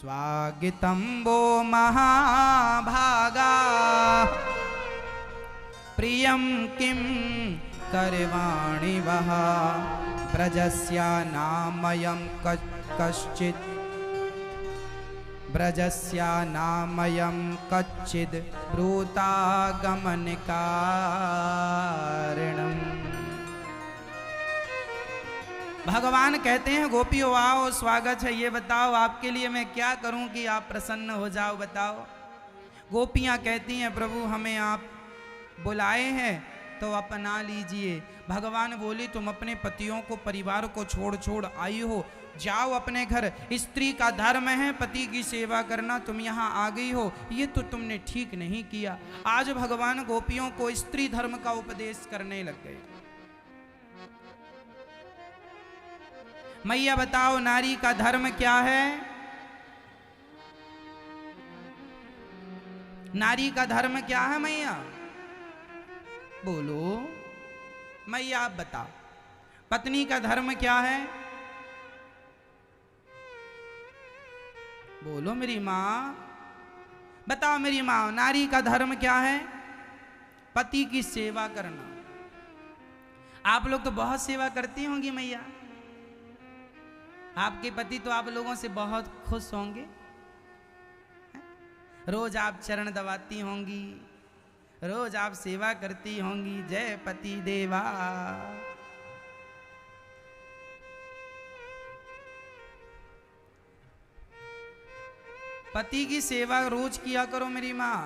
स्वागतं वो महाभागा प्रियं किं करवाणि वः ब्रजस्य नामयं कश्चित् ब्रजस्य नामयं कच्चिद् ब्रूतागमनकारणम्। भगवान कहते हैं गोपियों आओ, स्वागत है, ये बताओ आपके लिए मैं क्या करूं कि आप प्रसन्न हो जाओ, बताओ। गोपियां कहती हैं प्रभु हमें आप बुलाए हैं तो अपना लीजिए। भगवान बोली तुम अपने पतियों को, परिवार को छोड़ आई हो, जाओ अपने घर। स्त्री का धर्म है पति की सेवा करना, तुम यहाँ आ गई हो, ये तो तुमने ठीक नहीं किया। आज भगवान गोपियों को स्त्री धर्म का उपदेश करने लग गए। मैया बताओ नारी का धर्म क्या है? नारी का धर्म क्या है मैया? बोलो मैया, आप बताओ पत्नी का धर्म क्या है? बोलो मेरी माँ, बताओ मेरी माँ, नारी का धर्म क्या है? पति की सेवा करना। आप लोग तो बहुत सेवा करती होंगी मैया, आपके पति तो आप लोगों से बहुत खुश होंगे। रोज आप चरण दबाती होंगी, रोज आप सेवा करती होंगी। जय पति देवा। पति की सेवा रोज किया करो मेरी माँ।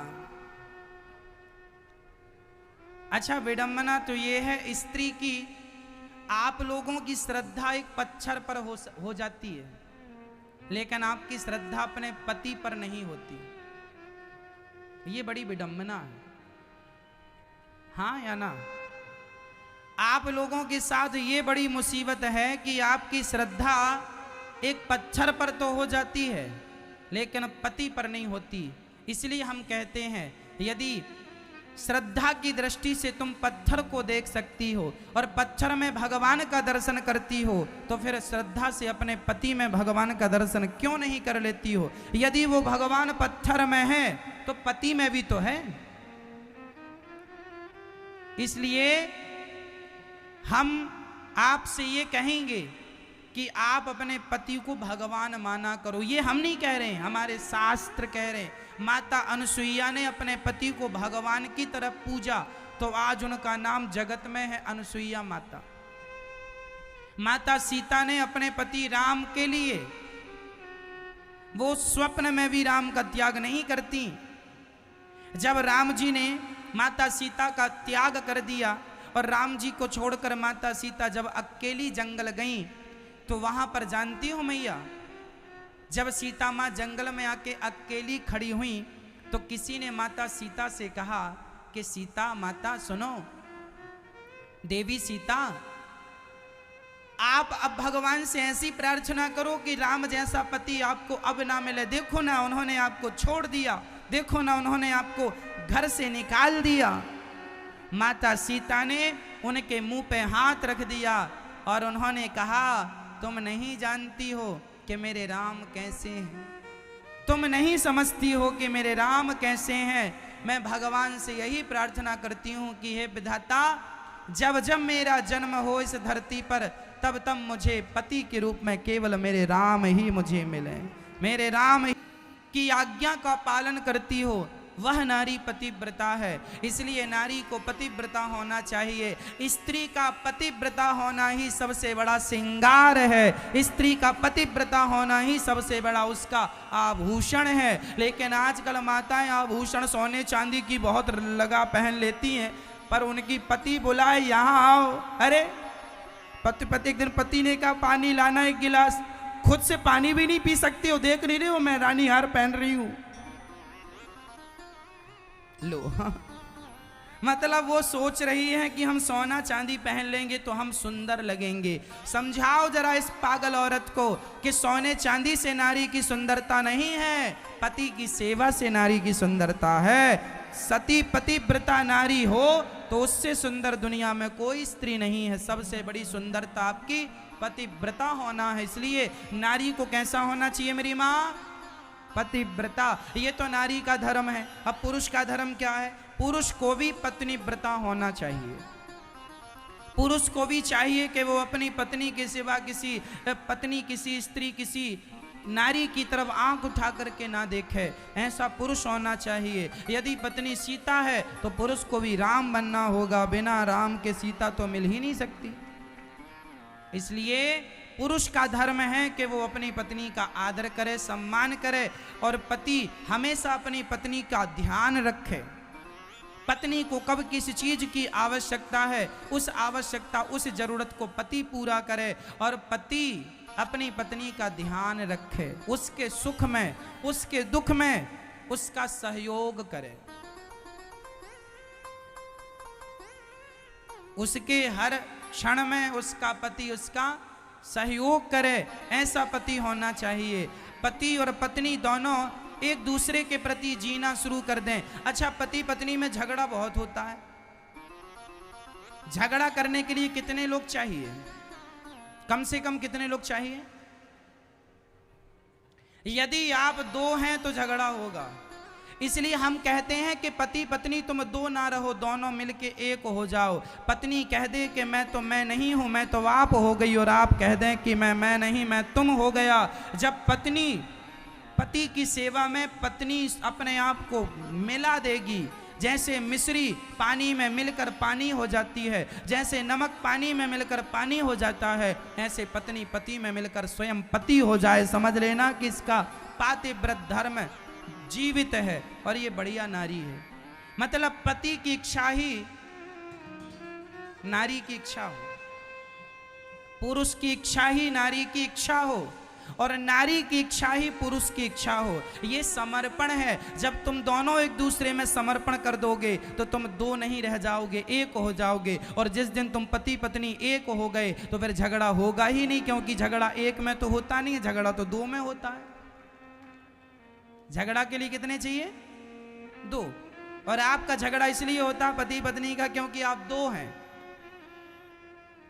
अच्छा, विडंबना तो ये है स्त्री की, आप लोगों की श्रद्धा एक पत्थर पर हो जाती है, लेकिन आपकी श्रद्धा अपने पति पर नहीं होती। ये बड़ी विडंबना है, हाँ या ना? आप लोगों के साथ ये बड़ी मुसीबत है कि आपकी श्रद्धा एक पत्थर पर तो हो जाती है, लेकिन पति पर नहीं होती। इसलिए हम कहते हैं यदि श्रद्धा की दृष्टि से तुम पत्थर को देख सकती हो और पत्थर में भगवान का दर्शन करती हो, तो फिर श्रद्धा से अपने पति में भगवान का दर्शन क्यों नहीं कर लेती हो? यदि वो भगवान पत्थर में है तो पति में भी तो है। इसलिए हम आपसे ये कहेंगे कि आप अपने पति को भगवान माना करो। ये हम नहीं कह रहे हैं, हमारे शास्त्र कह रहे हैं। माता अनुसुईया ने अपने पति को भगवान की तरह पूजा, तो आज उनका नाम जगत में है अनुसुईया माता। माता सीता ने अपने पति राम के लिए, वो स्वप्न में भी राम का त्याग नहीं करती। जब राम जी ने माता सीता का त्याग कर दिया और राम जी को छोड़कर माता सीता जब अकेली जंगल गई, तो वहां पर जानती हो मैया, जब सीता माँ जंगल में आके अकेली खड़ी हुई तो किसी ने माता सीता से कहा कि सीता माता सुनो, देवी सीता, आप अब भगवान से ऐसी प्रार्थना करो कि राम जैसा पति आपको अब ना मिले। देखो ना उन्होंने आपको छोड़ दिया, देखो ना उन्होंने आपको घर से निकाल दिया। माता सीता ने उनके मुंह पे हाथ रख दिया और उन्होंने कहा तुम नहीं जानती हो कि मेरे राम कैसे हैं, तुम नहीं समझती हो कि मेरे राम कैसे हैं। मैं भगवान से यही प्रार्थना करती हूँ कि हे विधाता, जब जब मेरा जन्म हो इस धरती पर, तब तब मुझे पति के रूप में केवल मेरे राम ही मुझे मिले। मेरे राम की आज्ञा का पालन करती हो, वह नारी पतिव्रता है। इसलिए नारी को पतिव्रता होना चाहिए। स्त्री का पतिव्रता होना ही सबसे बड़ा श्रृंगार है, स्त्री का पतिव्रता होना ही सबसे बड़ा उसका आभूषण है। लेकिन आजकल माताएं आभूषण सोने चांदी की बहुत लगा पहन लेती हैं, पर उनकी पति बुलाए यहाँ आओ, अरे पति एक दिन पति ने कहा पानी लाना एक गिलास, खुद से पानी भी नहीं पी सकती हो, देख नहीं रहे हो मैं रानी हार पहन रही हूं। लो मतलब वो सोच रही है कि हम सोना चांदी पहन लेंगे तो हम सुंदर लगेंगे। समझाओ जरा इस पागल औरत को कि सोने चांदी से नारी की सुंदरता नहीं है, पति की सेवा से नारी की सुंदरता है। सती पतिव्रता नारी हो तो उससे सुंदर दुनिया में कोई स्त्री नहीं है। सबसे बड़ी सुंदरता आपकी पतिव्रता होना है। इसलिए नारी को कैसा होना चाहिए मेरी माँ? पतिव्रता, ये तो नारी का धर्म है। अब पुरुष का धर्म क्या है? पुरुष को भी पत्नी व्रता होना चाहिए। पुरुष को भी चाहिए कि वो अपनी पत्नी के सिवा किसी स्त्री, किसी नारी की तरफ आंख उठा करके ना देखे, ऐसा पुरुष होना चाहिए। यदि पत्नी सीता है तो पुरुष को भी राम बनना होगा, बिना राम के सीता तो मिल ही नहीं सकती। इसलिए पुरुष का धर्म है कि वो अपनी पत्नी का आदर करे, सम्मान करे, और पति हमेशा अपनी पत्नी का ध्यान रखे। पत्नी को कब किस चीज की आवश्यकता है, उस आवश्यकता, उस जरूरत को पति पूरा करे, और पति अपनी पत्नी का ध्यान रखे, उसके सुख में, उसके दुख में उसका सहयोग करे, उसके हर क्षण में उसका पति उसका सहयोग करे। ऐसा पति होना चाहिए। पति और पत्नी दोनों एक दूसरे के प्रति जीना शुरू कर दें। अच्छा, पति पत्नी में झगड़ा बहुत होता है। झगड़ा करने के लिए कितने लोग चाहिए? कम से कम कितने लोग चाहिए? यदि आप दो हैं तो झगड़ा होगा। इसलिए हम कहते हैं कि पति पत्नी तुम दो ना रहो, दोनों मिलके एक हो जाओ। पत्नी कह दे कि मैं नहीं हूं, मैं तो आप हो गई, और आप कह दें कि मैं नहीं, मैं तुम हो गया। जब पत्नी पति की सेवा में पत्नी अपने आप को मिला देगी, जैसे मिश्री पानी में मिलकर पानी हो जाती है, जैसे नमक पानी में मिलकर पानी हो जाता है, ऐसे पत्नी पति में मिलकर स्वयं पति हो जाए। समझ लेना कि इसका पातिव्रत धर्म जीवित है, और ये बढ़िया नारी है। मतलब पति की इच्छा ही नारी की इच्छा हो, पुरुष की इच्छा ही नारी की इच्छा हो, और नारी की इच्छा ही पुरुष की इच्छा हो। ये समर्पण है। जब तुम दोनों एक दूसरे में समर्पण कर दोगे तो तुम दो नहीं रह जाओगे, एक हो जाओगे। और जिस दिन तुम पति पत्नी एक हो गए तो फिर झगड़ा होगा ही नहीं, क्योंकि झगड़ा एक में तो होता नहीं है, झगड़ा तो दो में होता है। झगड़ा के लिए कितने चाहिए? दो। और आपका झगड़ा इसलिए होता है पति पत्नी का, क्योंकि आप दो हैं।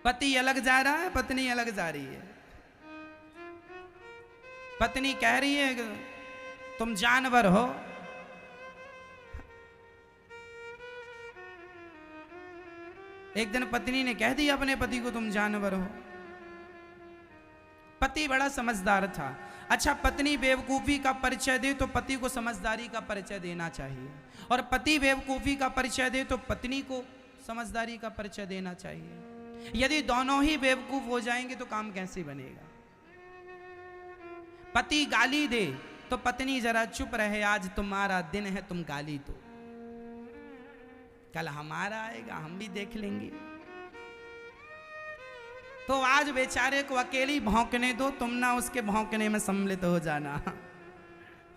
पति अलग जा रहा है, पत्नी अलग जा रही है। पत्नी कह रही है तुम जानवर हो, एक दिन पत्नी ने कह दिया अपने पति को तुम जानवर हो। पति बड़ा समझदार था। अच्छा, पत्नी बेवकूफी का परिचय दे तो पति को समझदारी का परिचय देना चाहिए, और पति बेवकूफी का परिचय दे तो पत्नी को समझदारी का परिचय देना चाहिए। यदि दोनों ही बेवकूफ हो जाएंगे तो काम कैसे बनेगा? पति गाली दे तो पत्नी जरा चुप रहे, आज तुम्हारा दिन है, तुम गाली दो, कल हमारा आएगा, हम भी देख लेंगे। तो आज बेचारे को अकेली भौंकने दो, तुम ना उसके भौंकने में सम्मिलित हो जाना।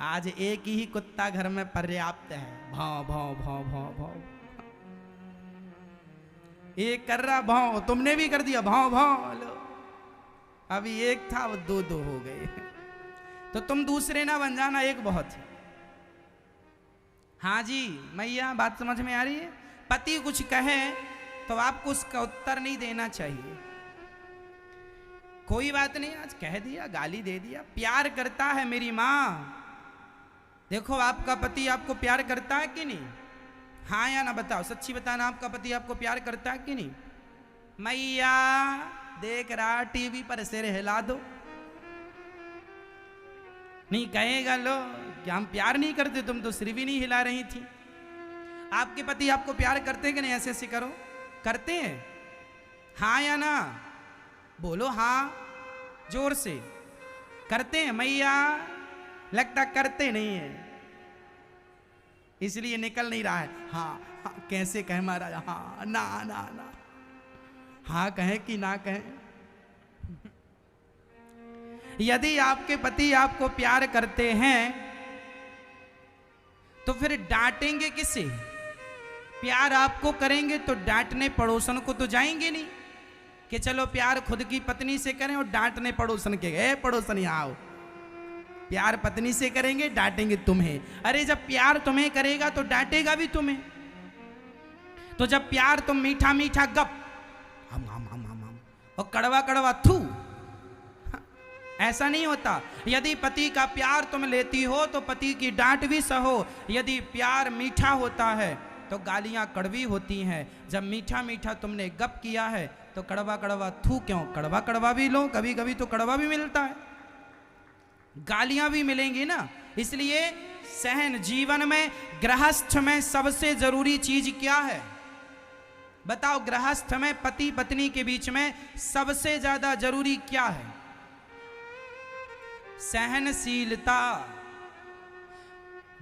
आज एक ही कुत्ता घर में पर्याप्त है। भौं भौं भौं भौं भौं, एक कर रहा भौं, तुमने भी कर दिया भौं भौं। लो, अभी एक था, वो दो दो हो गए। तो तुम दूसरे ना बन जाना, एक बहुत है। हाँ जी मैया, बात समझ में आ रही है? पति कुछ कहे तो आपको उसका उत्तर नहीं देना चाहिए। कोई बात नहीं, आज कह दिया, गाली दे दिया, प्यार करता है मेरी माँ। देखो आपका पति आपको प्यार करता है कि नहीं? हाँ या ना बताओ, सच्ची बताना, आपका पति आपको प्यार करता है कि नहीं? मैया देख रहा टीवी पर सिर हिला दो। नहीं कहेगा लो कि हम प्यार नहीं करते, तुम तो सिर भी नहीं हिला रही थी। आपके पति आपको प्यार करते हैं कि नहीं? ऐसे ऐसे करो, करते हैं? हाँ या ना बोलो, हाँ जोर से। करते हैं मैया? लगता करते नहीं है, इसलिए निकल नहीं रहा है। हाँ, हाँ कैसे कहे महाराज? हाँ ना ना ना, हाँ कहें कि ना कहें? यदि आपके पति आपको प्यार करते हैं तो फिर डांटेंगे किसे? प्यार आपको करेंगे तो डांटने पड़ोसन को तो जाएंगे नहीं कि चलो प्यार खुद की पत्नी से करें और डांटने पड़ोसन के गए। पड़ोसन यहाँ आओ, प्यार पत्नी से करेंगे, डांटेंगे तुम्हें। अरे जब प्यार तुम्हें करेगा तो डांटेगा भी तुम्हें। तो जब प्यार तुम मीठा मीठा गप हम और कड़वा कड़वा थू, ऐसा नहीं होता। यदि पति का प्यार तुम लेती हो तो पति की डांट भी सहो। यदि प्यार मीठा होता है तो गालियां कड़वी होती हैं। जब मीठा मीठा तुमने गप किया है तो कड़वा कड़वा थू क्यों, कड़वा कड़वा भी लो, कभी कभी तो कड़वा भी मिलता है, गालियां भी मिलेंगी ना। इसलिए सहन जीवन में, गृहस्थ में सबसे जरूरी चीज क्या है बताओ? गृहस्थ में पति पत्नी के बीच में सबसे ज्यादा जरूरी क्या है? सहनशीलता।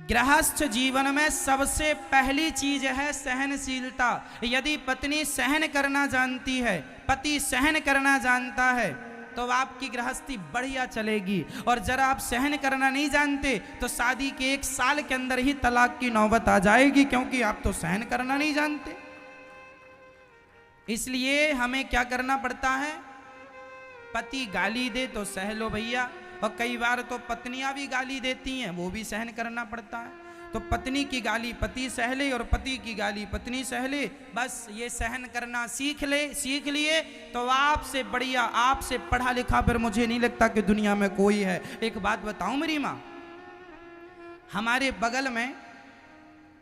गृहस्थ जीवन में सबसे पहली चीज है सहनशीलता। यदि पत्नी सहन करना जानती है, पति सहन करना जानता है, तो आपकी गृहस्थी बढ़िया चलेगी। और जरा आप सहन करना नहीं जानते तो शादी के 1 साल के अंदर ही तलाक की नौबत आ जाएगी, क्योंकि आप तो सहन करना नहीं जानते। इसलिए हमें क्या करना पड़ता है? पति गाली दे तो सह लो भैया, और कई बार तो पत्नियां भी गाली देती हैं, वो भी सहन करना पड़ता है। तो पत्नी की गाली पति सह ले और पति की गाली पत्नी सह ले। बस ये सहन करना सीख लिए तो आपसे बढ़िया, आपसे पढ़ा लिखा फिर मुझे नहीं लगता कि दुनिया में कोई है। एक बात बताऊं मेरी माँ, हमारे बगल में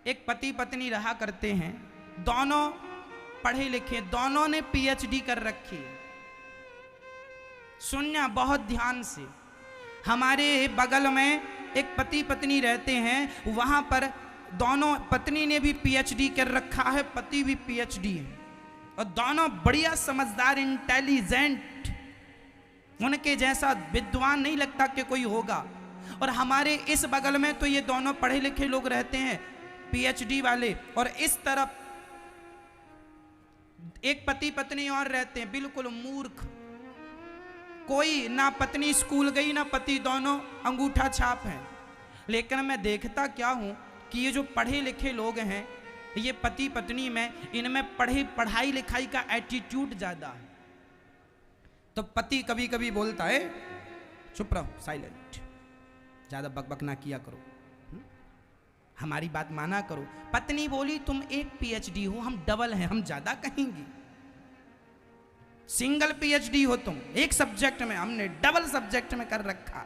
एक पति पत्नी रहा करते हैं, दोनों पढ़े लिखे, दोनों ने PhD कर रखी है। सुनना बहुत ध्यान से, हमारे बगल में एक पति पत्नी रहते हैं, वहां पर दोनों, पत्नी ने भी PhD कर रखा है, पति भी PhD है, और दोनों बढ़िया समझदार, इंटेलिजेंट, उनके जैसा विद्वान नहीं लगता कि कोई होगा। और हमारे इस बगल में तो ये दोनों पढ़े लिखे लोग रहते हैं, PhD वाले, और इस तरफ एक पति पत्नी और रहते हैं, बिल्कुल मूर्ख, कोई ना पत्नी स्कूल गई ना पति, दोनों अंगूठा छाप हैं। लेकिन मैं देखता क्या हूं कि ये जो पढ़े लिखे लोग हैं, ये पति पत्नी में, इनमें पढ़ाई लिखाई का एटीट्यूड ज्यादा है। तो पति कभी कभी बोलता है चुप रहो, साइलेंट, ज्यादा बकबक ना किया करो, हमारी बात माना करो। पत्नी बोली तुम एक PhD हो, हम डबल हैं, हम ज्यादा कहेंगे। सिंगल PhD हो तुम एक सब्जेक्ट में, हमने डबल सब्जेक्ट में कर रखा।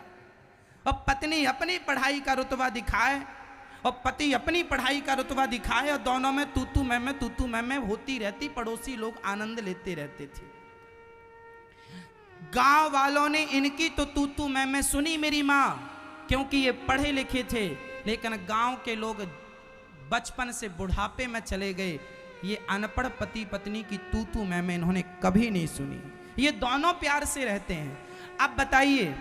और पत्नी अपनी पढ़ाई का रुतबा दिखाए और पति अपनी पढ़ाई का रुतबा दिखाए, और दोनों में तू मैं होती रहती, पड़ोसी लोग आनंद लेते रहते थे। गांव वालों ने इनकी तो तू मैं सुनी मेरी माँ, क्योंकि ये पढ़े लिखे थे। लेकिन गांव के लोग बचपन से बुढ़ापे में चले गए, ये अनपढ़ पति पत्नी की तू मैं इन्होंने कभी नहीं सुनी। ये दोनों प्यार से रहते हैं। अब बताइए,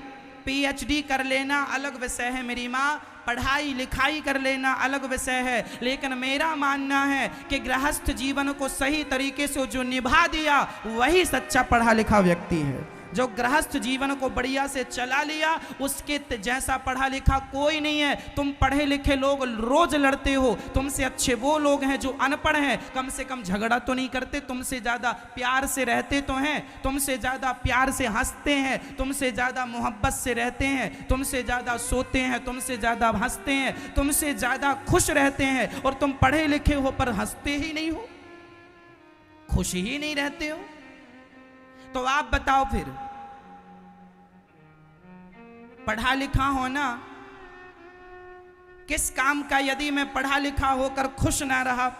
PhD कर लेना अलग विषय है मेरी माँ, पढ़ाई लिखाई कर लेना अलग विषय है, लेकिन मेरा मानना है कि गृहस्थ जीवन को सही तरीके से जो निभा दिया वही सच्चा पढ़ा लिखा व्यक्ति है। जो गृहस्थ जीवन को बढ़िया से चला लिया, उसके जैसा पढ़ा लिखा कोई नहीं है। तुम पढ़े लिखे लोग रोज लड़ते हो, तुमसे अच्छे वो लोग हैं जो अनपढ़ हैं, कम से कम झगड़ा तो नहीं करते, तुमसे ज्यादा प्यार से रहते तो हैं, तुमसे ज्यादा प्यार से हंसते हैं, तुमसे ज्यादा मोहब्बत से रहते हैं, तुमसे ज्यादा सोते हैं, तुमसे ज्यादा हंसते हैं, तुमसे ज्यादा खुश रहते हैं। और तुम पढ़े लिखे हो पर हंसते ही नहीं हो, खुश ही नहीं रहते हो। तो आप बताओ फिर, पढ़ा लिखा होना किस काम का यदि मैं पढ़ा लिखा होकर खुश ना रहा?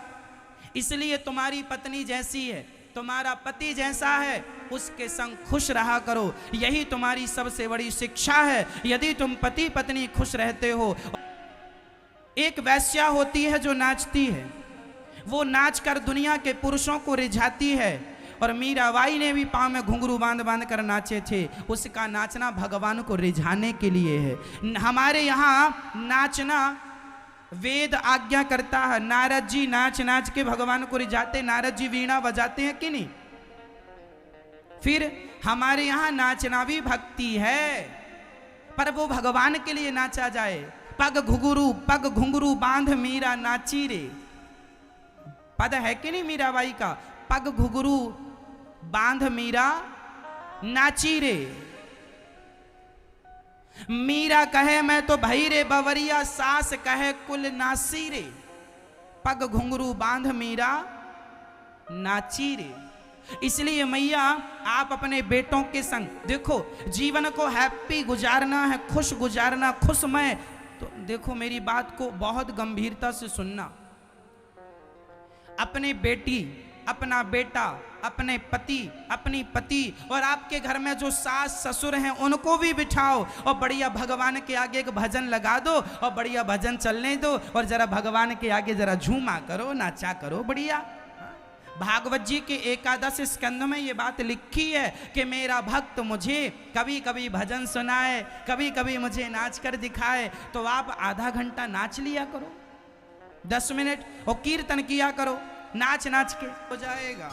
इसलिए तुम्हारी पत्नी जैसी है, तुम्हारा पति जैसा है, उसके संग खुश रहा करो। यही तुम्हारी सबसे बड़ी शिक्षा है। यदि तुम पति पत्नी खुश रहते हो। एक वैश्या होती है जो नाचती है, वो नाचकर दुनिया के पुरुषों को रिझाती है। और मीराबाई ने भी पाँव में घुंघरू बांध बांध कर नाचे थे। उसका नाचना भगवान को रिझाने के लिए है। हमारे यहाँ नाचना वेद आज्ञा करता है। नारद जी नाच नाच के भगवान को रिझाते, नारद जी वीणा बजाते हैं कि नहीं? फिर हमारे यहाँ नाचना भी भक्ति है, पर वो भगवान के लिए नाचा जाए। पग घुंघरू बांध मीरा नाची रे, पद है कि नहीं मीराबाई का? पग घुंघरू बांध मीरा नाची रे। मीरा कहे मैं तो भई रे बवरिया, सास कहे कुल नासी रे। पग घुंघरू बांध मीरा नाची रे। इसलिए मैया आप अपने बेटों के संग देखो, जीवन को हैप्पी गुजारना है, खुश गुजारना, खुशमय। तो देखो मेरी बात को बहुत गंभीरता से सुनना। अपने बेटी, अपना बेटा, अपने पति, अपनी पति और आपके घर में जो सास ससुर हैं उनको भी बिठाओ और बढ़िया भगवान के आगे एक भजन लगा दो और बढ़िया भजन चलने दो और जरा भगवान के आगे जरा झूमा करो, नाचा करो बढ़िया। भागवत जी के एकादश स्कंद में ये बात लिखी है कि मेरा भक्त मुझे कभी कभी भजन सुनाए, कभी कभी मुझे नाच कर दिखाए, तो आप आधा घंटा नाच लिया करो, 10 मिनट और कीर्तन किया करो, नाच नाच के हो जाएगा।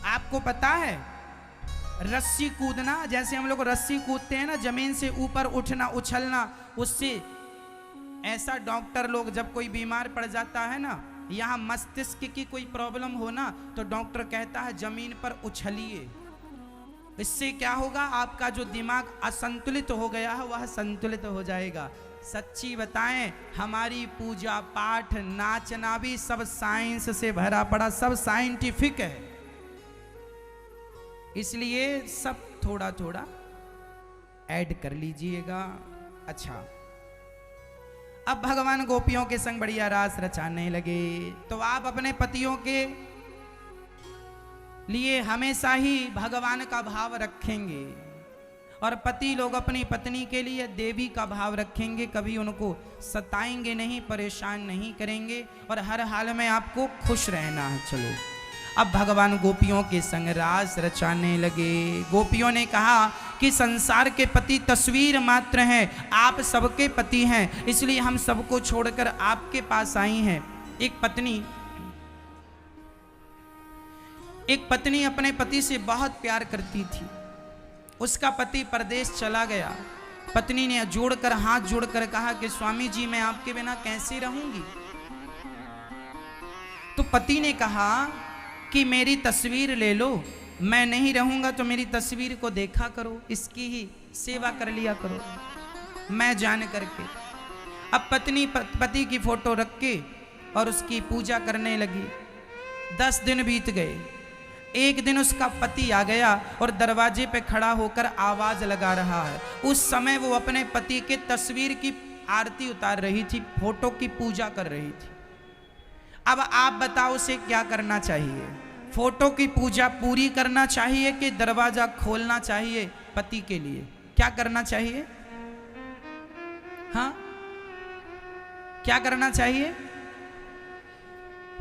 आपको पता है रस्सी कूदना, जैसे हम लोग रस्सी कूदते हैं ना, जमीन से ऊपर उठना उछलना, उससे ऐसा डॉक्टर लोग जब कोई बीमार पड़ जाता है ना, यहाँ मस्तिष्क की कोई प्रॉब्लम हो ना, तो डॉक्टर कहता है जमीन पर उछलिए। इससे क्या होगा, आपका जो दिमाग असंतुलित हो गया है वह संतुलित हो जाएगा। सच्ची बताएं, हमारी पूजा पाठ नाचना भी सब साइंस से भरा पड़ा, सब साइंटिफिक है, इसलिए सब थोड़ा थोड़ा ऐड कर लीजिएगा। अच्छा, अब भगवान गोपियों के संग बढ़िया रास रचाने लगे। तो आप अपने पतियों के लिए हमेशा ही भगवान का भाव रखेंगे और पति लोग अपनी पत्नी के लिए देवी का भाव रखेंगे, कभी उनको सताएंगे नहीं, परेशान नहीं करेंगे और हर हाल में आपको खुश रहना है। चलो अब भगवान गोपियों के संग रास रचाने लगे। गोपियों ने कहा कि संसार के पति तस्वीर मात्र हैं, आप सबके पति हैं, इसलिए हम सबको छोड़कर आपके पास आई हैं। एक पत्नी अपने पति से बहुत प्यार करती थी। उसका पति परदेश चला गया। पत्नी ने हाथ जोड़कर कहा कि स्वामी जी मैं आपके बिना कैसे रहूंगी। तो पति ने कहा कि मेरी तस्वीर ले लो, मैं नहीं रहूंगा तो मेरी तस्वीर को देखा करो, इसकी ही सेवा कर लिया करो मैं जान करके। अब पत्नी पति की फोटो रख के और उसकी पूजा करने लगी। 10 दिन बीत गए। एक दिन उसका पति आ गया और दरवाजे पे खड़ा होकर आवाज लगा रहा है। उस समय वो अपने पति के तस्वीर की आरती उतार रही थी, फोटो की पूजा कर रही थी। अब आप बताओ उसे क्या करना चाहिए? फोटो की पूजा पूरी करना चाहिए कि दरवाजा खोलना चाहिए पति के लिए? क्या करना चाहिए? हाँ, क्या करना चाहिए?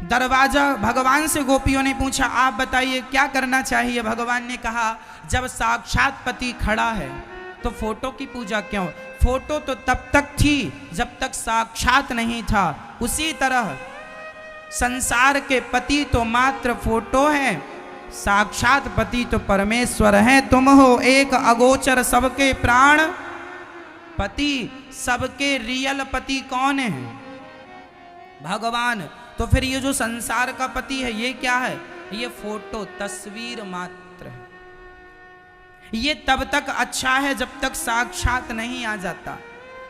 दरवाजा, भगवान से गोपियों ने पूछा आप बताइए क्या करना चाहिए? भगवान ने कहा जब साक्षात पति खड़ा है तो फोटो की पूजा क्यों? फोटो तो तब तक थी जब तक साक्षात नहीं था। उसी तरह संसार के पति तो मात्र फोटो है, साक्षात पति तो परमेश्वर है। तुम हो एक अगोचर सबके प्राण पति। सबके रियल पति कौन है? भगवान। तो फिर ये जो संसार का पति है ये क्या है? ये फोटो, तस्वीर मात्र है। ये तब तक अच्छा है जब तक साक्षात नहीं आ जाता।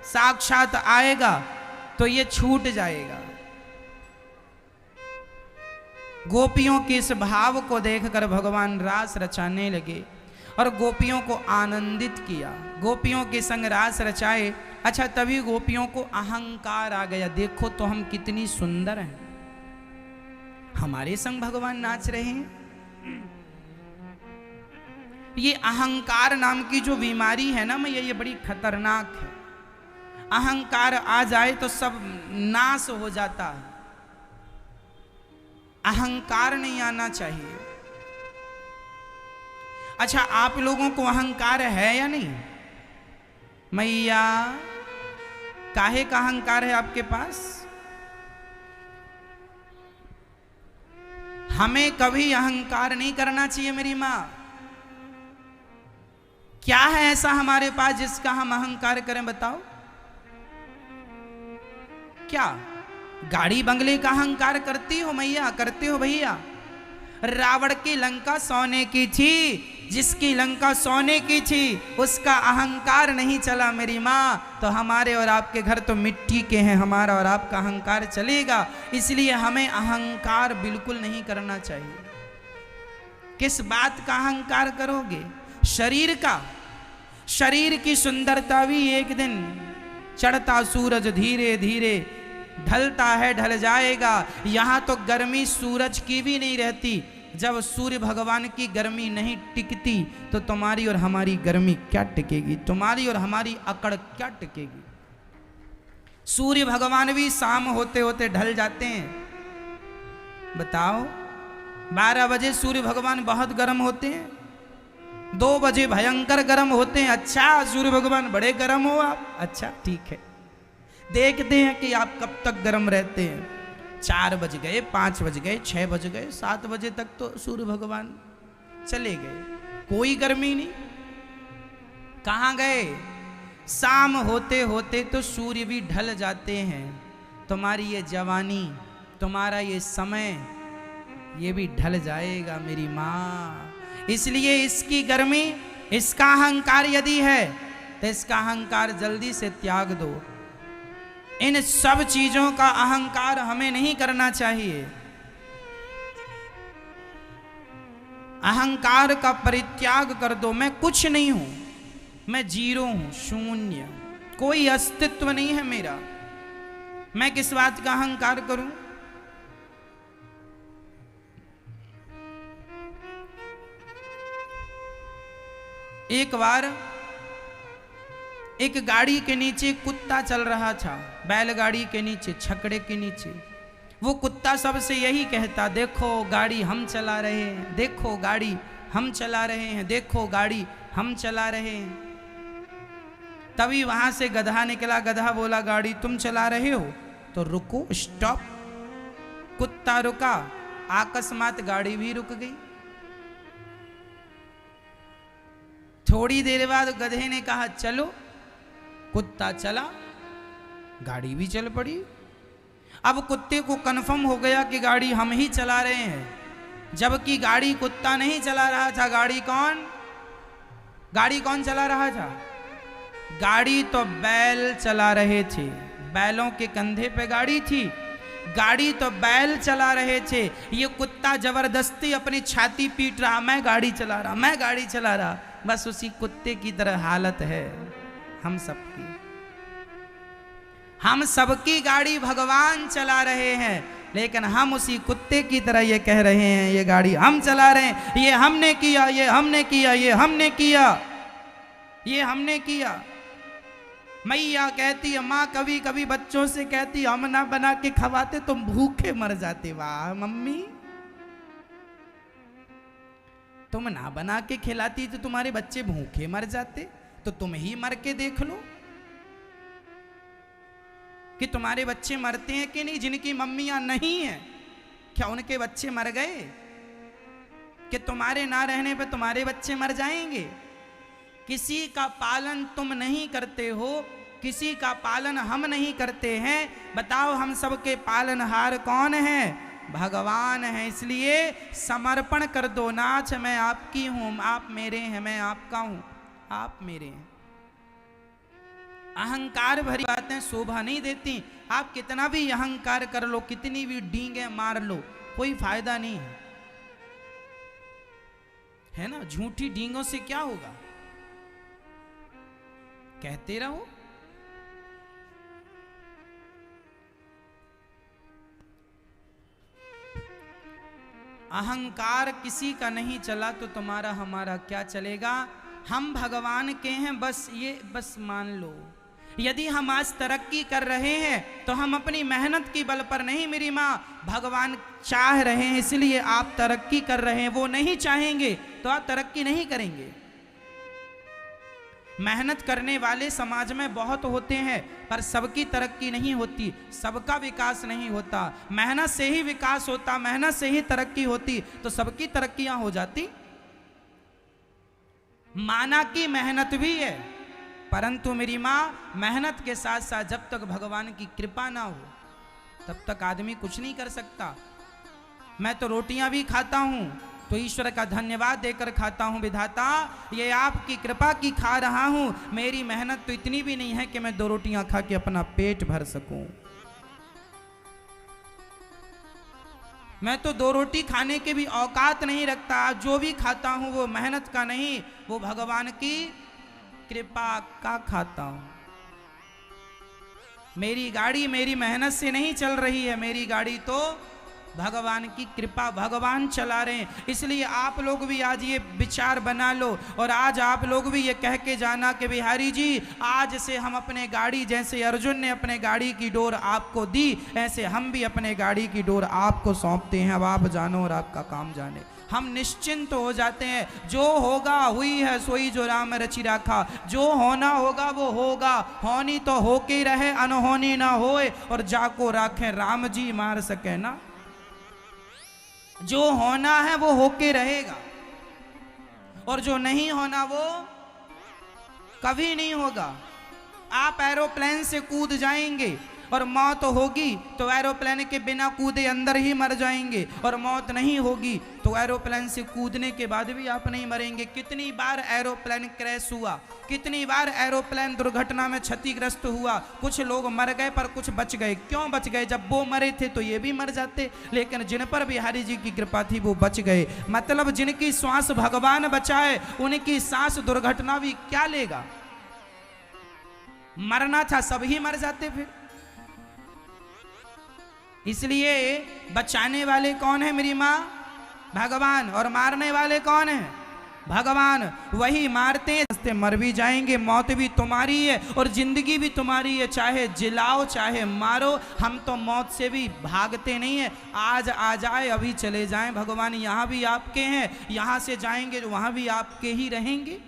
साक्षात आएगा तो ये छूट जाएगा। गोपियों के इस भाव को देखकर भगवान रास रचाने लगे और गोपियों को आनंदित किया। गोपियों के संग रास रचाए। अच्छा, तभी गोपियों को अहंकार आ गया, देखो तो हम कितनी सुंदर हैं, हमारे संग भगवान नाच रहे हैं। ये अहंकार नाम की जो बीमारी है ना मैया, ये बड़ी खतरनाक है। अहंकार आ जाए तो सब नाश हो जाता है। अहंकार नहीं आना चाहिए। अच्छा, आप लोगों को अहंकार है या नहीं? मैया, काहे का अहंकार है आपके पास? हमें कभी अहंकार नहीं करना चाहिए मेरी माँ। क्या है ऐसा हमारे पास जिसका हम अहंकार करें? बताओ क्या? गाड़ी बंगले का अहंकार करती हो मैया? करते हो भैया? रावण की लंका सोने की थी, जिसकी लंका सोने की थी उसका अहंकार नहीं चला मेरी माँ। तो हमारे और आपके घर तो मिट्टी के हैं, हमारा और आपका अहंकार चलेगा। इसलिए हमें अहंकार बिल्कुल नहीं करना चाहिए। किस बात का अहंकार करोगे? शरीर का। शरीर की सुंदरता भी एक दिन, चढ़ता सूरज धीरे धीरे ढलता है, ढल जाएगा। यहां तो गर्मी सूरज की भी नहीं रहती। जब सूर्य भगवान की गर्मी नहीं टिकती तो तुम्हारी और हमारी गर्मी क्या टिकेगी? तुम्हारी और हमारी अकड़ क्या टिकेगी? सूर्य भगवान भी शाम होते होते ढल जाते हैं। बताओ, 12 बजे सूर्य भगवान बहुत गर्म होते हैं, 2 बजे भयंकर गर्म होते हैं। अच्छा, सूर्य भगवान बड़े गर्म हो आप? अच्छा ठीक है, देखते हैं कि आप कब तक गर्म रहते हैं। 4 बज गए, 5 बज गए, 6 बज गए, 7 बजे तक तो सूर्य भगवान चले गए, कोई गर्मी नहीं। कहाँ गए? शाम होते होते तो सूर्य भी ढल जाते हैं। तुम्हारी ये जवानी, तुम्हारा ये समय, ये भी ढल जाएगा मेरी माँ। इसलिए इसकी गर्मी, इसका अहंकार यदि है तो इसका अहंकार जल्दी से त्याग दो। इन सब चीजों का अहंकार हमें नहीं करना चाहिए। अहंकार का परित्याग कर दो। मैं कुछ नहीं हूं, मैं जीरो हूं, शून्य, कोई अस्तित्व नहीं है मेरा। मैं किस बात का अहंकार करूं? एक बार एक गाड़ी के नीचे कुत्ता चल रहा था, बैलगाड़ी के नीचे, छकड़े के नीचे। वो कुत्ता सबसे यही कहता, देखो गाड़ी हम चला रहे हैं, देखो गाड़ी हम चला रहे हैं, देखो गाड़ी हम चला रहे हैं। तभी वहां से गधा निकला। गधा बोला, गाड़ी तुम चला रहे हो तो रुको, स्टॉप। कुत्ता रुका, अकस्मात गाड़ी भी रुक गई। थोड़ी देर बाद गधे ने कहा चलो। कुत्ता चला, गाड़ी भी चल पड़ी। अब कुत्ते को कन्फर्म हो गया कि गाड़ी हम ही चला रहे हैं, जबकि गाड़ी कुत्ता नहीं चला रहा था। गाड़ी कौन चला रहा था? गाड़ी तो बैल चला रहे थे। बैलों के कंधे पे गाड़ी थी, गाड़ी तो बैल चला रहे थे। ये कुत्ता जबरदस्ती अपनी छाती पीट रहा, मैं गाड़ी चला रहा, मैं गाड़ी चला रहा। बस उसी कुत्ते की तरह हालत है हम सबकी। हम सबकी गाड़ी भगवान चला रहे हैं, लेकिन हम उसी कुत्ते की तरह ये कह रहे हैं ये गाड़ी हम चला रहे हैं, ये हमने किया, ये हमने किया, ये हमने किया, ये हमने किया। मैया कहती है, माँ कभी कभी बच्चों से कहती, हम ना बना के खवाते तुम भूखे मर जाते। वाह मम्मी, तुम ना बना के खिलाती तो तुम्हारे बच्चे भूखे मर जाते। तो तुम ही मर के देख लो कि तुम्हारे बच्चे मरते हैं कि नहीं। जिनकी मम्मियां नहीं हैं, क्या उनके बच्चे मर गए? कि तुम्हारे ना रहने पे तुम्हारे बच्चे मर जाएंगे? किसी का पालन तुम नहीं करते हो, किसी का पालन हम नहीं करते हैं। बताओ, हम सबके पालनहार कौन है? भगवान है। इसलिए समर्पण कर दो। नाथ मैं आपकी हूं, आप मेरे हैं, मैं आपका हूं, आप मेरे हैं। अहंकार भरी बातें शोभा नहीं देती। आप कितना भी अहंकार कर लो, कितनी भी डींगे मार लो, कोई फायदा नहीं है, है ना। झूठी डींगों से क्या होगा? कहते रहो। अहंकार किसी का नहीं चला तो तुम्हारा हमारा क्या चलेगा? हम भगवान के हैं, बस मान लो। यदि हम आज तरक्की कर रहे हैं तो हम अपनी मेहनत की बल पर नहीं मेरी माँ, भगवान चाह रहे हैं इसलिए आप तरक्की कर रहे हैं। वो नहीं चाहेंगे तो आप तरक्की नहीं करेंगे। मेहनत करने वाले समाज में बहुत होते हैं, पर सबकी तरक्की नहीं होती, सबका विकास नहीं होता। मेहनत से ही विकास होता, मेहनत से ही तरक्की होती, तो सबकी तरक्कियां हो जाती। माना की मेहनत भी है, परंतु मेरी माँ, मेहनत के साथ साथ जब तक भगवान की कृपा ना हो तब तक आदमी कुछ नहीं कर सकता। मैं तो रोटियां भी खाता हूं तो ईश्वर का धन्यवाद देकर खाता हूं, विधाता ये आपकी कृपा की खा रहा हूं। मेरी मेहनत तो इतनी भी नहीं है कि मैं 2 रोटियां खा के अपना पेट भर सकूं। मैं तो 2 रोटी खाने के भी औकात नहीं रखता। जो भी खाता हूं वो मेहनत का नहीं, वो भगवान की कृपा का खाता हूं। मेरी गाड़ी मेरी मेहनत से नहीं चल रही है, मेरी गाड़ी तो भगवान की कृपा, भगवान चला रहे हैं। इसलिए आप लोग भी आज ये विचार बना लो और आज आप लोग भी ये कह के जाना कि बिहारी जी आज से हम अपने गाड़ी, जैसे अर्जुन ने अपने गाड़ी की डोर आपको दी, ऐसे हम भी अपने गाड़ी की डोर आपको सौंपते हैं। अब आप जानो और आपका काम जाने। हम निश्चिंत हो जाते हैं। जो होगा हुई है सोई जो राम रचि राखा। जो होना होगा वो होगा, होनी तो होके रहे अनहोनी ना होए, और जाको राखे राम जी मार सके ना। जो होना है वो होके रहेगा, और जो नहीं होना वो कभी नहीं होगा। आप एरोप्लेन से कूद जाएंगे और मौत होगी तो एरोप्लेन के बिना कूदे अंदर ही मर जाएंगे, और मौत नहीं होगी तो एरोप्लेन से कूदने के बाद भी आप नहीं मरेंगे। कितनी बार एरोप्लेन क्रैश हुआ, कितनी बार एरोप्लेन दुर्घटना में क्षतिग्रस्त हुआ। कुछ लोग मर गए पर कुछ बच गए। क्यों बच गए? जब वो मरे थे तो ये भी मर जाते, लेकिन जिन पर बिहारी जी की कृपा थी वो बच गए। मतलब जिनकी श्वास भगवान बचाए उनकी सांस दुर्घटना भी क्या लेगा। मरना था सब ही मर जाते फिर। इसलिए बचाने वाले कौन है मेरी माँ? भगवान। और मारने वाले कौन है? भगवान। वही मारते हैं, मर भी जाएंगे। मौत भी तुम्हारी है और जिंदगी भी तुम्हारी है। चाहे जिलाओ चाहे मारो, हम तो मौत से भी भागते नहीं है। आज आ जाए अभी चले जाएं। भगवान यहाँ भी आपके हैं, यहाँ से जाएंगे तो वहाँ भी आपके ही रहेंगे।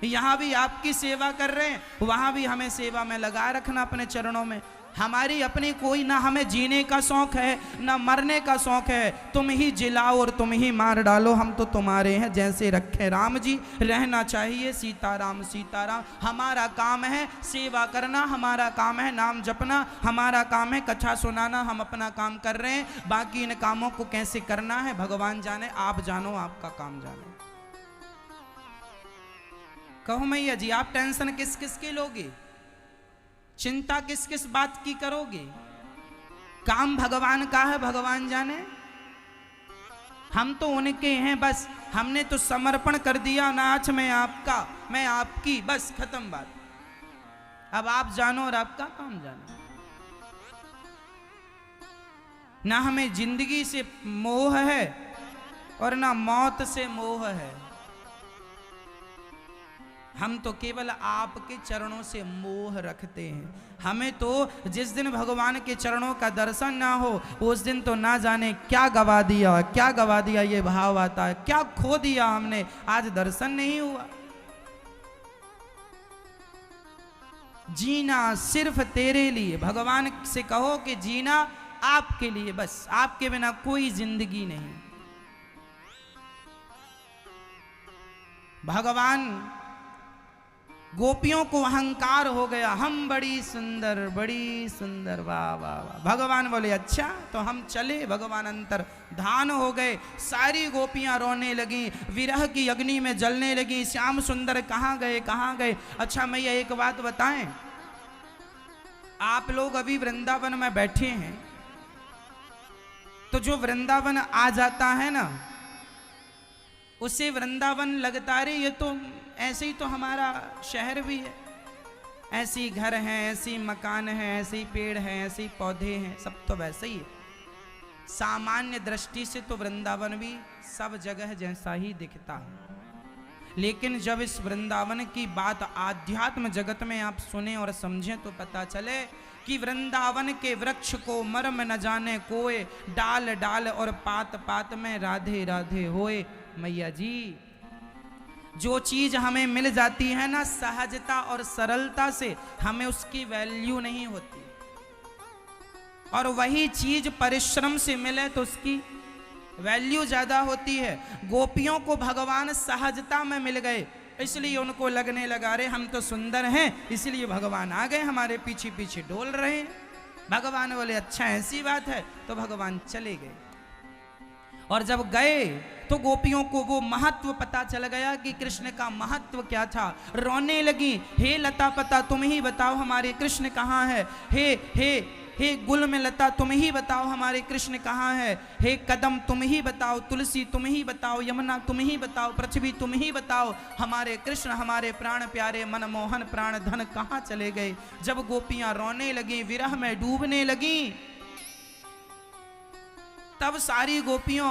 यहाँ भी आपकी सेवा कर रहे हैं, वहाँ भी हमें सेवा में लगा रखना अपने चरणों में। हमारी अपनी कोई ना हमें जीने का शौक है ना मरने का शौक है। तुम ही जिलाओ और तुम ही मार डालो, हम तो तुम्हारे हैं। जैसे रखे राम जी रहना चाहिए सीताराम सीताराम। हमारा काम है सेवा करना, हमारा काम है नाम जपना, हमारा काम है कथा सुनाना। हम अपना काम कर रहे हैं, बाकी इन कामों को कैसे करना है भगवान जाने, आप जानो, आपका काम जाने। कहो मैया जी आप टेंशन किस किस की लोगे, चिंता किस किस बात की करोगे? काम भगवान का है, भगवान जाने। हम तो उनके हैं, बस हमने तो समर्पण कर दिया। नाच मैं आपका मैं आपकी, बस खत्म बात। अब आप जानो और आपका काम जानो। ना हमें जिंदगी से मोह है और ना मौत से मोह है। हम तो केवल आपके चरणों से मोह रखते हैं। हमें तो जिस दिन भगवान के चरणों का दर्शन ना हो उस दिन तो ना जाने क्या गवा दिया, क्या गवा दिया, ये भाव आता है। क्या खो दिया हमने, आज दर्शन नहीं हुआ। जीना सिर्फ तेरे लिए। भगवान से कहो कि जीना आपके लिए, बस आपके बिना कोई जिंदगी नहीं। भगवान गोपियों को अहंकार हो गया, हम बड़ी सुंदर वाह वाह वाह। भगवान बोले अच्छा तो हम चले। भगवान अंतर ध्यान हो गए। सारी गोपियां रोने लगी, विरह की अग्नि में जलने लगी। श्याम सुंदर कहाँ गए कहाँ गए। अच्छा मैया एक बात बताएं, आप लोग अभी वृंदावन में बैठे हैं तो जो वृंदावन आ जाता है ना उसे वृंदावन लगता रे ये तो ऐसे ही तो हमारा शहर भी है। ऐसे ही घर हैं, ऐसे ही मकान हैं, ऐसे ही पेड़ हैं, ऐसे ही पौधे हैं, सब तो वैसे ही है। सामान्य दृष्टि से तो वृंदावन भी सब जगह जैसा ही दिखता है। लेकिन जब इस वृंदावन की बात आध्यात्म जगत में आप सुने और समझें तो पता चले कि वृंदावन के वृक्ष को मर्म न जाने कोय, डाल डाल और पात पात में राधे राधे होए। मैया जी जो चीज हमें मिल जाती है ना सहजता और सरलता से, हमें उसकी वैल्यू नहीं होती। और वही चीज परिश्रम से मिले तो उसकी वैल्यू ज्यादा होती है। गोपियों को भगवान सहजता में मिल गए, इसलिए उनको लगने लगा रे हम तो सुंदर हैं, इसलिए भगवान आ गए हमारे पीछे पीछे डोल रहे हैं। भगवान बोले अच्छा ऐसी बात है, तो भगवान चले गए। और जब गए तो गोपियों को वो महत्व पता चल गया कि कृष्ण का महत्व क्या था। रोने लगी, हे लता पता तुम ही बताओ हमारे कृष्ण कहाँ है। हे हे गुल में लता तुम ही बताओ हमारे कृष्ण कहाँ है, हे कदम तुम ही बताओ, तुलसी तुम ही बताओ, यमुना तुम ही बताओ, पृथ्वी तुम ही बताओ हमारे कृष्ण हमारे प्राण प्यारे मनमोहन प्राण धन कहाँ चले गए। जब गोपियां रोने लगी, विरह में डूबने लगी, तब सारी गोपियों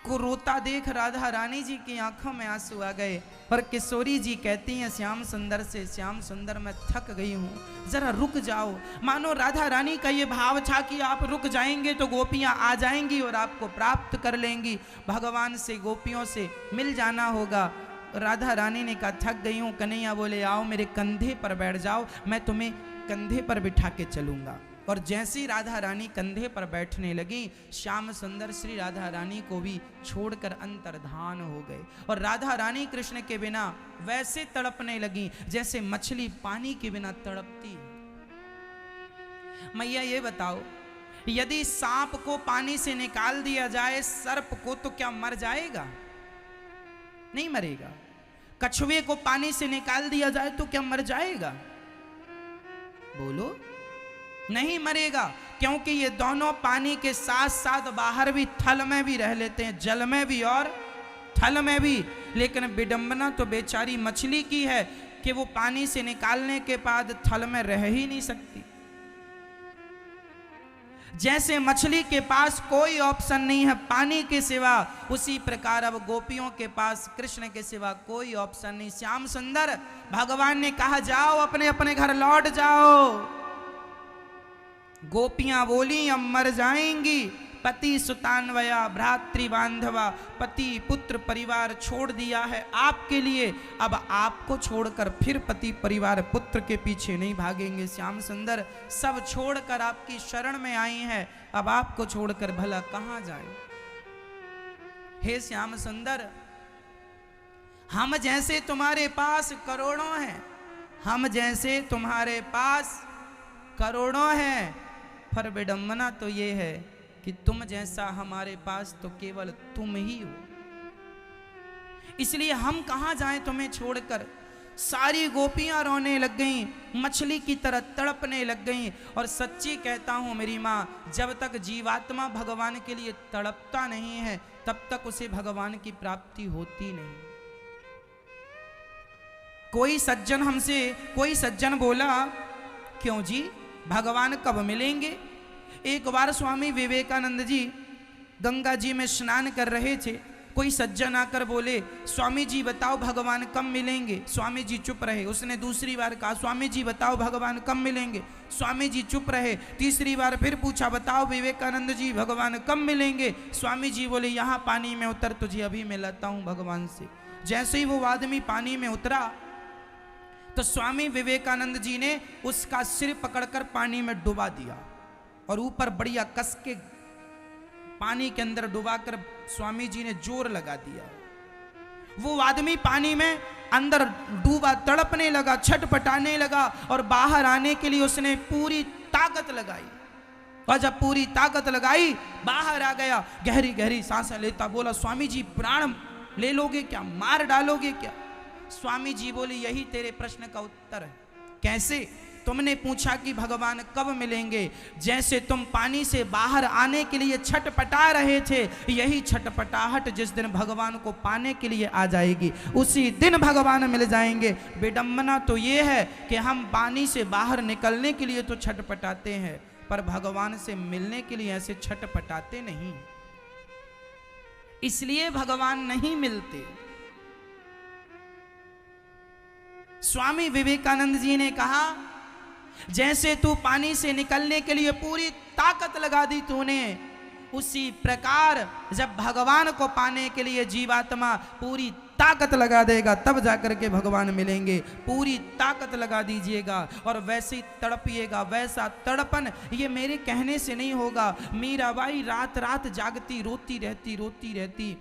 को रोता देख राधा रानी जी की आंखों में आंसू आ गए। और किशोरी जी कहती हैं श्याम सुंदर से, श्याम सुंदर मैं थक गई हूँ, जरा रुक जाओ। मानो राधा रानी का ये भाव था कि आप रुक जाएंगे तो गोपियाँ आ जाएंगी और आपको प्राप्त कर लेंगी, भगवान से गोपियों से मिल जाना होगा। राधा रानी ने कहा थक गई हूँ। कन्हैया बोले आओ मेरे कंधे पर बैठ जाओ, मैं तुम्हें कंधे पर बिठा के चलूँगा। और जैसी राधा रानी कंधे पर बैठने लगी, श्याम सुंदर श्री राधा रानी को भी छोड़कर अंतर्धान हो गए। और राधा रानी कृष्ण के बिना वैसे तड़पने लगी जैसे मछली पानी के बिना तड़पती है। मैया ये बताओ, यदि सांप को पानी से निकाल दिया जाए सर्प को, तो क्या मर जाएगा? नहीं मरेगा। कछुए को पानी से निकाल दिया जाए तो क्या मर जाएगा? बोलो, नहीं मरेगा, क्योंकि ये दोनों पानी के साथ साथ बाहर भी, थल में भी रह लेते हैं, जल में भी और थल में भी। लेकिन विडंबना तो बेचारी मछली की है कि वो पानी से निकालने के बाद थल में रह ही नहीं सकती। जैसे मछली के पास कोई ऑप्शन नहीं है पानी के सिवा, उसी प्रकार अब गोपियों के पास कृष्ण के सिवा कोई ऑप्शन नहीं। श्याम सुंदर, भगवान ने कहा जाओ अपने अपने घर लौट जाओ। गोपियां बोली अब मर जाएंगी। पति सुतान्वया भ्रातृ बांधवा, पति पुत्र परिवार छोड़ दिया है आपके लिए, अब आपको छोड़कर फिर पति परिवार पुत्र के पीछे नहीं भागेंगे। श्याम सुंदर, सब छोड़कर आपकी शरण में आई हैं, अब आपको छोड़कर भला कहां जाए। हे श्याम सुंदर, हम जैसे तुम्हारे पास करोड़ों हैं, हम जैसे तुम्हारे पास करोड़ों हैं, पर विडंबना तो ये है कि तुम जैसा हमारे पास तो केवल तुम ही हो। इसलिए हम कहां जाएं तुम्हें छोड़कर। सारी गोपियां रोने लग गईं, मछली की तरह तड़पने लग गईं। और सच्ची कहता हूं मेरी मां, जब तक जीवात्मा भगवान के लिए तड़पता नहीं है तब तक उसे भगवान की प्राप्ति होती नहीं। कोई सज्जन बोला, क्यों जी भगवान कब मिलेंगे? एक बार स्वामी विवेकानंद जी गंगा जी में स्नान कर रहे थे। कोई सज्जन आकर बोले, स्वामी जी बताओ भगवान कब मिलेंगे? स्वामी जी चुप रहे। उसने दूसरी बार कहा, स्वामी जी बताओ भगवान कब मिलेंगे? स्वामी जी चुप रहे। तीसरी बार फिर पूछा, बताओ विवेकानंद जी भगवान कब मिलेंगे? स्वामी जी बोले, यहाँ पानी में उतर, तुझे अभी मिलाता हूँ भगवान से। जैसे ही वो आदमी पानी में उतरा तो स्वामी विवेकानंद जी ने उसका सिर पकड़कर पानी में डुबा दिया और ऊपर बढ़िया कस के पानी के अंदर डुबाकर स्वामी जी ने जोर लगा दिया। वो आदमी पानी में अंदर डूबा, तड़पने लगा, छटपटाने लगा और बाहर आने के लिए उसने पूरी ताकत लगाई। और जब पूरी ताकत लगाई बाहर आ गया, गहरी गहरी सांसें लेता बोला, स्वामी जी प्राण ले लोगे क्या? मार डालोगे क्या? स्वामी जी बोले, यही तेरे प्रश्न का उत्तर है। कैसे? तुमने पूछा कि भगवान कब मिलेंगे, जैसे तुम पानी से बाहर आने के लिए छटपटा रहे थे, यही छटपटाहट जिस दिन भगवान को पाने के लिए आ जाएगी उसी दिन भगवान मिल जाएंगे। विडंबना तो ये है कि हम पानी से बाहर निकलने के लिए तो छटपटाते हैं, पर भगवान से मिलने के लिए ऐसे छटपटाते नहीं, इसलिए भगवान नहीं मिलते। स्वामी विवेकानंद जी ने कहा, जैसे तू पानी से निकलने के लिए पूरी ताकत लगा दी तूने, उसी प्रकार जब भगवान को पाने के लिए जीवात्मा पूरी ताकत लगा देगा तब जाकर के भगवान मिलेंगे। पूरी ताकत लगा दीजिएगा और वैसे ही तड़पिएगा। वैसा तड़पन ये मेरे कहने से नहीं होगा। मीराबाई रात रात जागती, रोती रहती।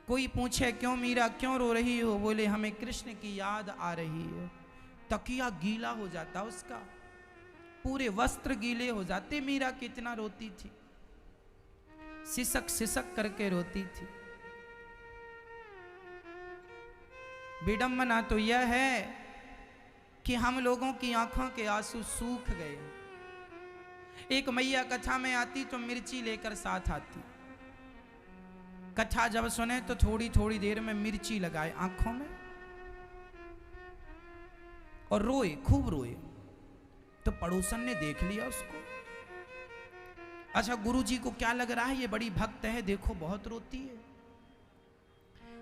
कोई पूछे, क्यों मीरा, क्यों रो रही हो? बोले, हमें कृष्ण की याद आ रही है। तकिया गीला हो जाता उसका, पूरे वस्त्र गीले हो जाते। मीरा कितना रोती थी, सिसक करके रोती थी। विडंबना तो यह है कि हम लोगों की आंखों के आंसू सूख गए। एक मैया कथा में आती तो मिर्ची लेकर साथ आती। कथा जब सुने तो थोड़ी थोड़ी देर में मिर्ची लगाए आंखों में और रोए, खूब रोए। तो पड़ोसन ने देख लिया उसको। अच्छा, गुरुजी को क्या लग रहा है, ये बड़ी भक्त है, देखो बहुत रोती है।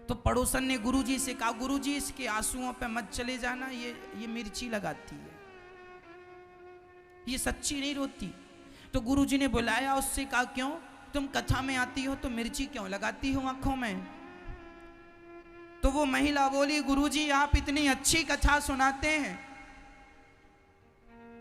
तो पड़ोसन ने गुरुजी से कहा, गुरुजी इसके आंसुओं पे मत चले जाना, ये मिर्ची लगाती है, ये सच्ची नहीं रोती। तो गुरुजी ने बुलाया, उससे कहा, क्यों तुम कथा में आती हो तो मिर्ची क्यों लगाती हो आंखों में? तो वो महिला बोली, गुरुजी आप इतनी अच्छी कथा सुनाते हैं।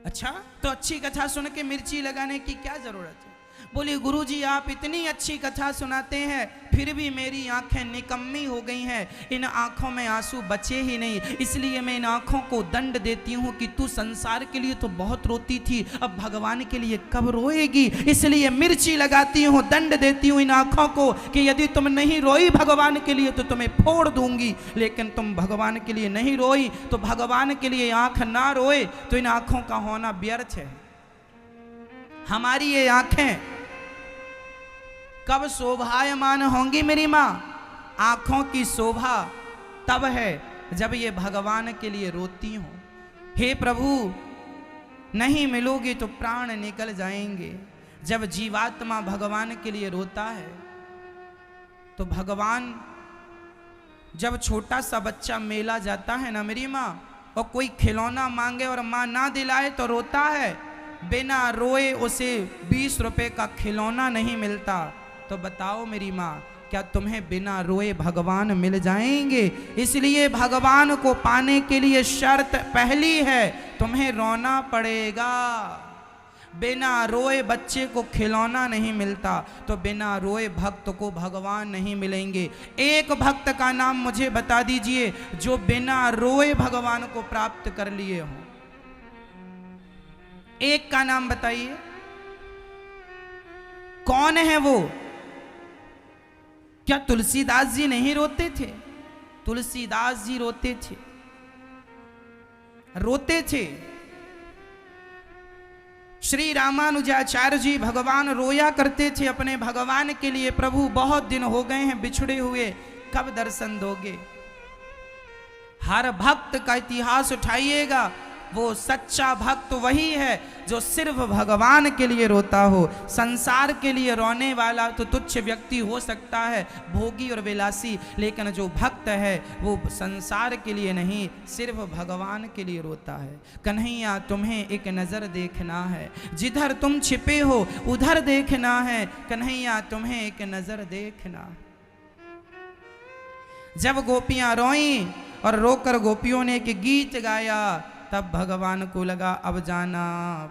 अच्छा, तो अच्छी कथा सुन के मिर्ची लगाने की क्या जरूरत है? बोली, गुरुजी आप इतनी अच्छी कथा सुनाते हैं, फिर भी मेरी आंखें निकम्मी हो गई हैं, इन आंखों में आंसू बचे ही नहीं, इसलिए मैं इन आंखों को दंड देती हूँ कि तू संसार के लिए तो बहुत रोती थी, अब भगवान के लिए कब रोएगी, इसलिए मिर्ची लगाती हूँ, दंड देती हूँ इन आंखों को कि यदि तुम नहीं रोई भगवान के लिए तो तुम्हें फोड़ दूंगी, लेकिन तुम भगवान के लिए नहीं रोई तो भगवान के लिए आंख ना रोए तो इन आंखों का होना व्यर्थ है। हमारी ये आंखें कब शोभायमान होंगी मेरी माँ? आंखों की शोभा तब है जब ये भगवान के लिए रोती हो। हे प्रभु, नहीं मिलोगे तो प्राण निकल जाएंगे। जब जीवात्मा भगवान के लिए रोता है तो भगवान, जब छोटा सा बच्चा मेला जाता है ना मेरी माँ, और कोई खिलौना मांगे और माँ ना दिलाए तो रोता है, बिना रोए उसे 20 रुपए का खिलौना नहीं मिलता। तो बताओ मेरी माँ, क्या तुम्हें बिना रोए भगवान मिल जाएंगे? इसलिए भगवान को पाने के लिए शर्त पहली है, तुम्हें रोना पड़ेगा। बिना रोए बच्चे को खिलौना नहीं मिलता, तो बिना रोए भक्त को भगवान नहीं मिलेंगे। एक भक्त का नाम मुझे बता दीजिए जो बिना रोए भगवान को प्राप्त कर लिए हो। एक का नाम बताइए, कौन है वो? क्या तुलसीदास जी नहीं रोते थे? तुलसीदास जी रोते थे, रोते थे। श्री रामानुजाचार्य जी भगवान रोया करते थे अपने भगवान के लिए, प्रभु बहुत दिन हो गए हैं बिछड़े हुए, कब दर्शन दोगे? हर भक्त का इतिहास उठाइएगा, वो सच्चा भक्त वही है जो सिर्फ भगवान के लिए रोता हो। संसार के लिए रोने वाला तो तुच्छ व्यक्ति हो सकता है, भोगी और विलासी, लेकिन जो भक्त है वो संसार के लिए नहीं, सिर्फ भगवान के लिए रोता है। कन्हैया तुम्हें एक नज़र देखना है, जिधर तुम छिपे हो उधर देखना है, कन्हैया तुम्हें एक नज़र देखना। जब गोपियां रोईं और रोकर गोपियों ने एक गीत गाया, तब भगवान को लगा अब जाना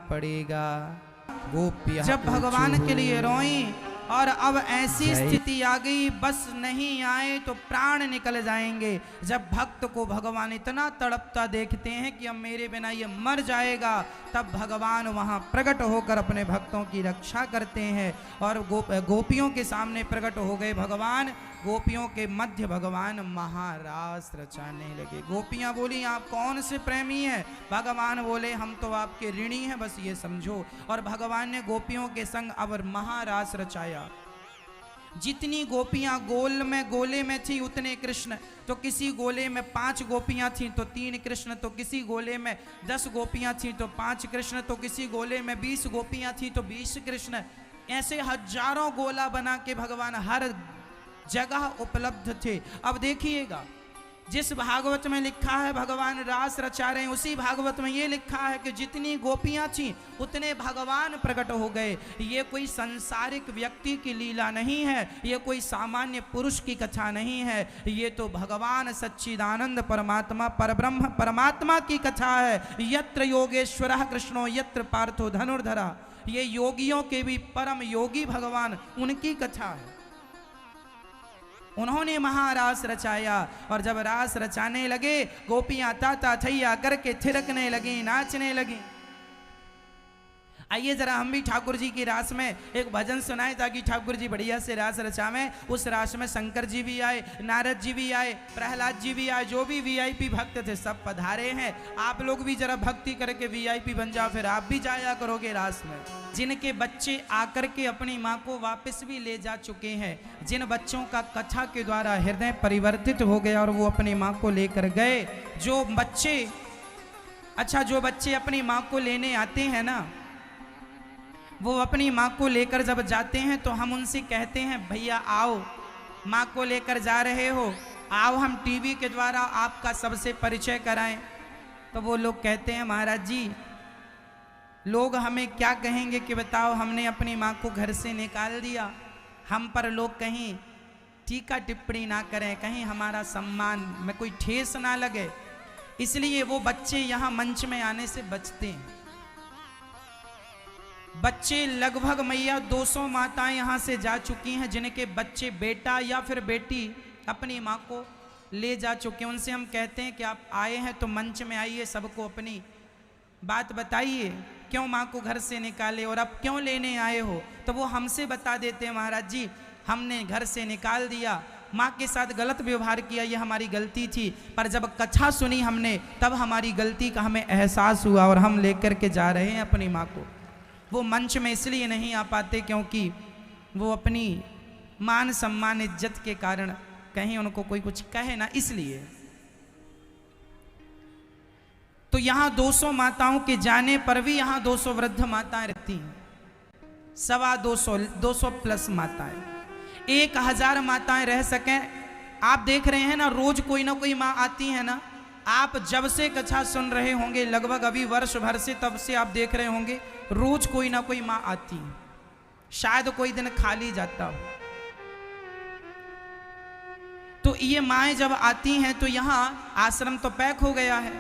पड़ेगा। गोपियां जब भगवान के लिए रोई और अब ऐसी स्थिति आ गई, बस नहीं आए तो प्राण निकल जाएंगे। जब भक्त को भगवान इतना तड़पता देखते हैं कि अब मेरे बिना ये मर जाएगा, तब भगवान वहाँ प्रकट होकर अपने भक्तों की रक्षा करते हैं। और गोपियों के सामने प्रकट हो गए भगवान, गोपियों के मध्य भगवान महारास रचाने लगे। गोपियां बोली, आप कौन से प्रेमी हैं? भगवान बोले, हम तो आपके ऋणी हैं, बस ये समझो। और भगवान ने गोपियों के संग अब महारास रचाया। जितनी गोपियां गोले में थी उतने कृष्ण, तो किसी गोले में 5 गोपियां थी तो 3 कृष्ण, तो किसी गोले में 10 गोपियां थी तो 5 कृष्ण, तो किसी गोले में 20 गोपियां थी तो 20 कृष्ण। ऐसे हजारों गोला बना के भगवान हर जगह उपलब्ध थे। अब देखिएगा, जिस भागवत में लिखा है भगवान रास रचा रहे हैं, उसी भागवत में ये लिखा है कि जितनी गोपियां थी उतने भगवान प्रकट हो गए। ये कोई सांसारिक व्यक्ति की लीला नहीं है, ये कोई सामान्य पुरुष की कथा नहीं है, ये तो भगवान सच्चिदानंद परमात्मा परब्रह्म परमात्मा की कथा है। यत्र योगेश्वरः कृष्णो यत्र पार्थो धनुर्धरा, ये योगियों के भी परम योगी भगवान, उनकी कथा है। उन्होंने महारास रचाया और जब रास रचाने लगे, गोपियां ताता थैया करके थिरकने लगी, नाचने लगी। आइए जरा हम भी ठाकुर जी की रास में एक भजन सुनाए ताकि ठाकुर जी बढ़िया से रास रचावें। उस रास में शंकर जी भी आए, नारद जी भी आए, प्रहलाद जी भी आए, जो भी वीआईपी भक्त थे सब पधारे हैं। आप लोग भी जरा भक्ति करके वीआईपी बन जाओ, फिर आप भी जाया करोगे रास में। जिनके बच्चे आकर के अपनी माँ को वापस भी ले जा चुके हैं, जिन बच्चों का कथा के द्वारा हृदय परिवर्तित हो गया और वो अपनी माँ को लेकर गए, जो बच्चे अपनी माँ को लेने आते हैं ना, वो अपनी माँ को लेकर जब जाते हैं तो हम उनसे कहते हैं भैया आओ, माँ को लेकर जा रहे हो, आओ हम टीवी के द्वारा आपका सबसे परिचय कराएं। तो वो लोग कहते हैं महाराज जी लोग हमें क्या कहेंगे कि बताओ हमने अपनी माँ को घर से निकाल दिया, हम पर लोग कहीं टीका टिप्पणी ना करें, कहीं हमारा सम्मान में कोई ठेस ना लगे, इसलिए वो बच्चे यहाँ मंच में आने से बचते हैं। बच्चे लगभग मैया 200 माताएं यहाँ से जा चुकी हैं, जिनके बच्चे बेटा या फिर बेटी अपनी माँ को ले जा चुके हैं। उनसे हम कहते हैं कि आप आए हैं तो मंच में आइए, सबको अपनी बात बताइए, क्यों माँ को घर से निकाले और अब क्यों लेने आए हो। तो वो हमसे बता देते हैं महाराज जी हमने घर से निकाल दिया, माँ के साथ गलत व्यवहार किया, ये हमारी गलती थी, पर जब कथा सुनी हमने तब हमारी गलती का हमें एहसास हुआ और हम लेकर के जा रहे हैं अपनी माँ को। वो मंच में इसलिए नहीं आ पाते क्योंकि वो अपनी मान सम्मान इज्जत के कारण कहीं उनको कोई कुछ कहे ना, इसलिए। तो यहाँ 200 माताओं के जाने पर भी यहाँ 200 वृद्ध माताएं रहती हैं, 200 प्लस माताएं, 1000 माताएं रह सकें। आप देख रहे हैं ना रोज कोई ना कोई माँ आती है ना। आप जब से कथा सुन रहे होंगे लगभग अभी वर्ष भर से, तब से आप देख रहे होंगे रोज कोई ना कोई माँ आती है, शायद कोई दिन खाली जाता हो। तो ये माएँ जब आती हैं तो यहाँ आश्रम तो पैक हो गया है,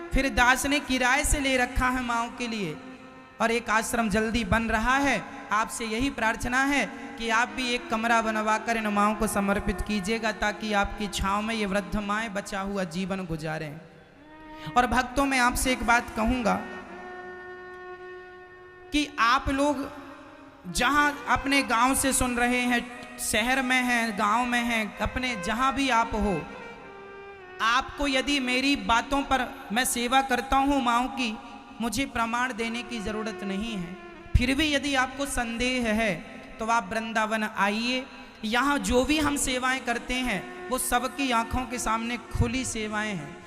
फिर दास ने किराए से ले रखा है माँओं के लिए, और एक आश्रम जल्दी बन रहा है। आपसे यही प्रार्थना है कि आप भी एक कमरा बनवा कर इन माँओं को समर्पित कीजिएगा, ताकि आपकी छाँव में ये वृद्ध माएँ बचा हुआ जीवन गुजारें। और भक्तों में आपसे एक बात कहूँगा कि आप लोग जहाँ अपने गांव से सुन रहे हैं, शहर में हैं, गांव में हैं, अपने जहाँ भी आप हो, आपको यदि मेरी बातों पर मैं सेवा करता हूँ माँओं की, मुझे प्रमाण देने की ज़रूरत नहीं है। फिर भी यदि आपको संदेह है तो आप वृंदावन आइए, यहाँ जो भी हम सेवाएं करते हैं वो सबकी आंखों के सामने खुली सेवाएं हैं।